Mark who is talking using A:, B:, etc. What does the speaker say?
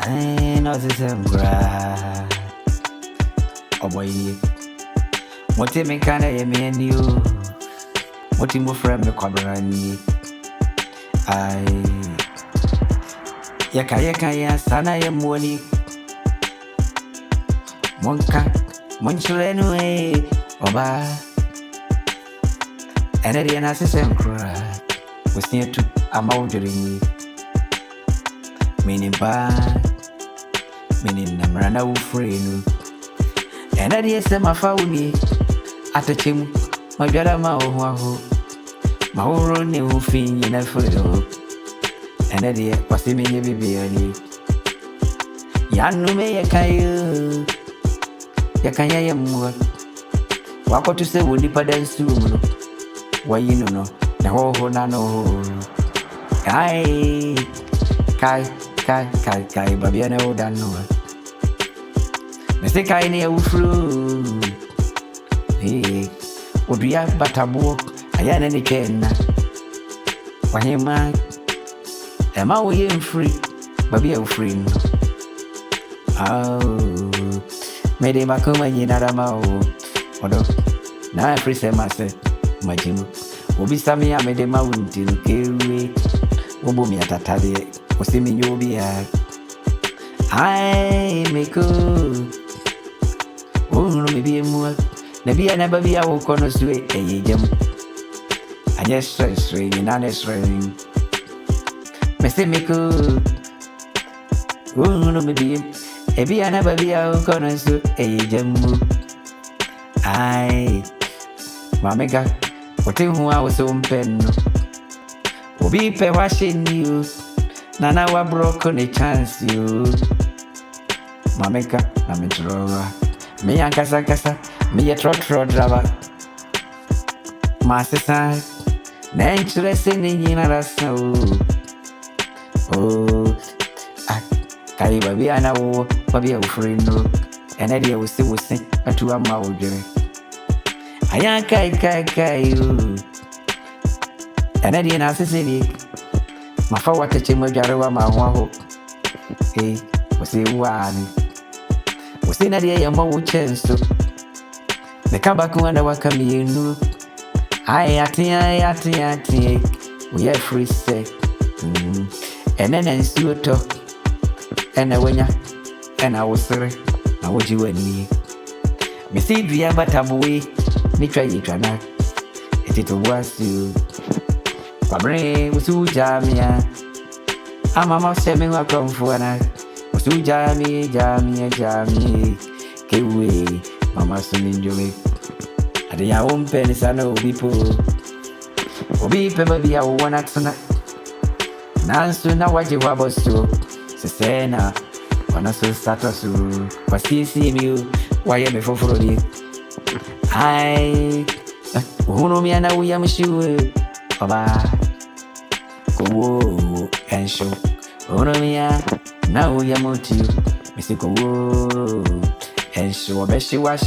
A: I know this is bra. Oh boy, what you make kind of me and you? What you move from the cobrani? I yaka sana ya mwani monka monchulenu oba enedi na sisem kura wasnia tu amaudiri mini ba mini namrana ufrenu enedi sema fauni atachemu majara maoho mauro ni ufinyi na freno enedi wasimi bibiani yanume yakanya yamwa wako tuse woni padansu muno wayino no na ho na no kai babia na odano mese kai ne ufru odua batabo ayana ne kenna wahema ema wo ye free babia free no mede makoma nyina rama odo na free se mase majimu obisami ya mede mawunti kewe obo mi atatade osimi nyobi ya ai meko no me bi emu na bi na ba bi ya wo kono suwe eyejem anye stress ni na ne stress mese meko no me bi ebi ana ba bi ya wo kono su eyejem ai mamega ote huwa wo mpeno obi pe wa sheni you nana wa broke ni chance you mamega na mitro me yankasa me ya trot drama masisa na interest ni nyina rasa kai babi ana wo babi ya ufrino enedi ya wusi atu ama ojere aya kai enedi na sisini mafa watache mwajarewa mawaho wasi wani wasi nadi ya mwa uchenso nekaba kuwanda wakamiyenu ati we are free sex enene nsuoto ene wenya ena wosere na wojiweni misi dua batabuwe nitwa yitwana etito wasi kwabre usu jamia amama seme wa komfuana usu jamia kewe mama suninjole ade ya ompe ni sana obipe babi ya wana tsana nansu na waje wabosu sesena wana so statusu pasisi miu waye mefofurodi ai uhuno miana uya mshiwe baba kowo ensho uhuno miya na uya motiu misiko wo ensho obeshi wa